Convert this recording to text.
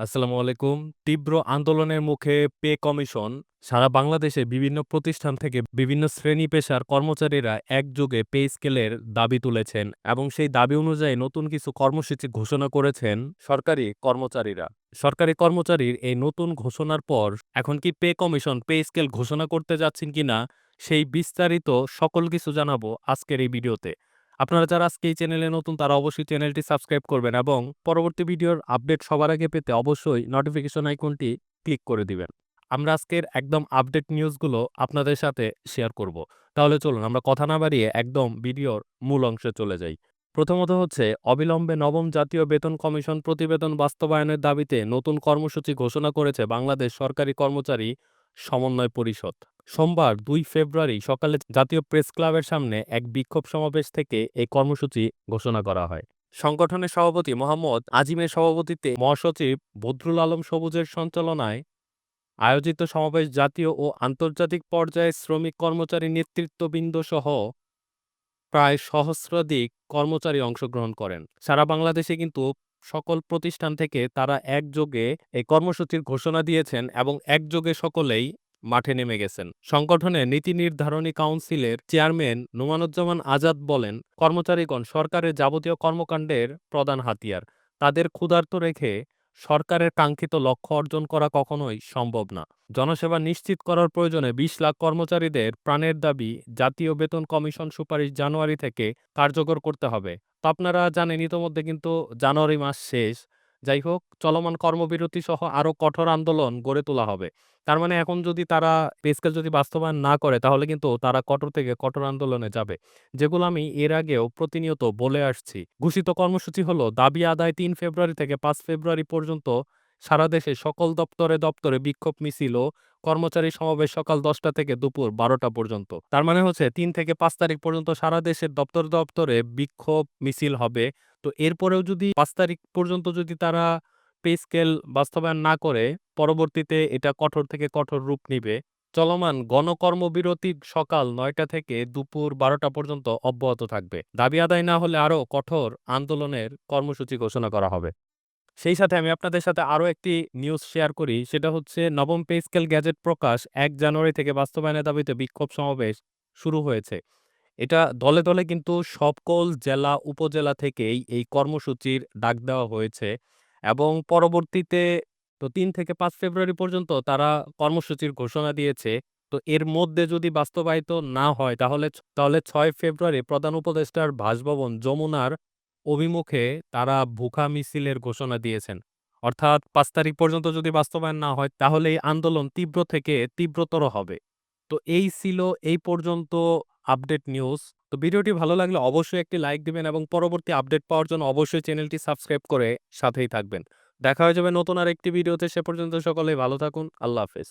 আসসালামু আলাইকুম। তীব্র আন্দোলনের মুখে পে কমিশন সারা বাংলাদেশে বিভিন্ন প্রতিষ্ঠান থেকে বিভিন্ন শ্রেণী পেশার কর্মচারীরা একযোগে পে স্কেলের দাবি তুলেছেন এবং সেই দাবি অনুযায়ী নতুন কিছু কর্মসূচি ঘোষণা করেছেন সরকারি কর্মচারীরা। সরকারি কর্মচারীর এই নতুন ঘোষণার পর এখন কি পে কমিশন পে স্কেল ঘোষণা করতে যাচ্ছেন কিনা সেই বিস্তারিত সকল কিছু জানাবো আজকের এই ভিডিওতে। আপনারা যারা আজকে এই চ্যানেলে নতুন তারা অবশ্যই চ্যানেলটি সাবস্ক্রাইব করবেন এবং পরবর্তী ভিডিওর আপডেট সবার আগে পেতে অবশ্যই নোটিফিকেশন আইকনটি ক্লিক করে দিবেন। আমরা আজকের একদম আপডেট নিউজগুলো আপনাদের সাথে শেয়ার করব। তাহলে চলুন আমরা কথা না বাড়িয়ে একদম ভিডিওর মূল অংশে চলে যাই। প্রথমত হচ্ছে অবিলম্বে নবম জাতীয় বেতন কমিশন প্রতিবেদন বাস্তবায়নের দাবিতে নতুন কর্মসূচি ঘোষণা করেছে বাংলাদেশ সরকারি কর্মচারী সমন্বয় পরিষদ। সোমবার ২ ফেব্রুয়ারি সকালে জাতীয় প্রেস ক্লাবের সামনে এক বিক্ষোভ সমাবেশ থেকে এই কর্মসূচি ঘোষণা করা হয়। সংগঠনের সভাপতি মোহাম্মদ আজিমের সভাপতিত্বে মহাসচিব বদরুল আলম সবুজের সঞ্চালনায় আয়োজিত সমাবেশ জাতীয় ও আন্তর্জাতিক পর্যায়ে শ্রমিক কর্মচারী নেতৃত্ববৃন্দ সহ প্রায় সহস্রাধিক কর্মচারী অংশগ্রহণ করেন। সারা বাংলাদেশে কিন্তু সকল প্রতিষ্ঠান থেকে তারা একযোগে এই কর্মসূচির ঘোষণা দিয়েছেন এবং একযোগে সকলেই মাঠে নেমে গেছেন। সংগঠনের নীতি নির্ধারণী কাউন্সিলের চেয়ারম্যান নোমানুজ্জামান আজাদ বলেন, কর্মচারীগণ সরকারের যাবতীয় কর্মকাণ্ডের প্রধান হাতিয়ার। তাদের ক্ষুধার্ত রেখে সরকারের কাঙ্ক্ষিত লক্ষ্য অর্জন করা কখনোই সম্ভব না। জনসেবা নিশ্চিত করার প্রয়োজনে ২০ লাখ কর্মচারীদের প্রাণের দাবি জাতীয় বেতন কমিশন সুপারিশ জানুয়ারি থেকে কার্যকর করতে হবে। তো আপনারা জানেন ইতোমধ্যে কিন্তু জানুয়ারি মাস শেষ। যাই হোক, চলমান কর্মবিরতি সহ আরো কঠোর আন্দোলন গড়ে তোলা হবে। তার মানে এখন যদি তারা পে স্কেল যদি বাস্তবায়ন না করে তাহলে কিন্তু তারা কঠোর থেকে কঠোর আন্দোলনে যাবে। যেগুলো আমি এর আগেও প্রতিনিয়ত বলে আসছি। ঘোষিত কর্মসূচি হলো দাবি আদায় ৩ ফেব্রুয়ারি থেকে ৫ ফেব্রুয়ারি পর্যন্ত সারা দেশে সকল দপ্তরে দপ্তরে বিক্ষোভ মিছিল ও কর্মচারী সমাবেশ সকাল ১০টা থেকে দুপুর ১২টা পর্যন্ত। তার মানে হচ্ছে ৩ থেকে ৫ তারিখ পর্যন্ত সারা দেশের দপ্তরে দপ্তরে বিক্ষোভ মিছিল হবে। তো এরপরেও যদি ৫ তারিখ পর্যন্ত যদি তারা পে স্কেল বাস্তবায়ন না করে পরবর্তীতে এটা কঠোর থেকে কঠোর রূপ নিবে। চলমান গণকর্মবিরতি সকাল ৯টা থেকে দুপুর ১২টা পর্যন্ত অব্যাহত থাকবে। দাবি আদায় না হলে আরও কঠোর আন্দোলনের কর্মসূচি ঘোষণা করা হবে। সেই সাথে আমি আপনাদের সাথে আরো একটি নিউজ শেয়ার করি। সেটা হচ্ছে নবম পে স্কেল গ্যাজেট প্রকাশ ১ জানুয়ারি থেকে বাস্তবায়নের দাবিতে বিক্ষোভ সমাবেশ শুরু হয়েছে। এটা দলে দলে কিন্তু সকল জেলা উপজেলা থেকেই এই কর্মসূচির ডাক দেওয়া হয়েছে এবং পরবর্তীতে তো ৩ থেকে ৫ ফেব্রুয়ারি পর্যন্ত তারা কর্মসূচির ঘোষণা দিয়েছে। তো এর মধ্যে যদি বাস্তবায়িত না হয় তাহলে ৬ ফেব্রুয়ারি প্রধান উপদেষ্টার বাসভবন যমুনার অভিমুখে তারা ভুখা মিছিলের ঘোষণা দিয়েছেন। অর্থাৎ ৫ তারিখ পর্যন্ত যদি বাস্তবায়ন না হয় তাহলে এই আন্দোলন তীব্র থেকে তীব্রতর হবে। তো এই ছিল এই পর্যন্ত আপডেট নিউজ। তো ভিডিওটি ভালো লাগলে অবশ্যই একটি লাইক দিবেন এবং পরবর্তী আপডেট পাওয়ার জন্য অবশ্যই চ্যানেলটি সাবস্ক্রাইব করে সাথেই থাকবেন। দেখা হয়ে যাবে নতুন আরেকটি ভিডিওতে। সে পর্যন্ত সকলেই ভালো থাকুন। আল্লাহ হাফেজ।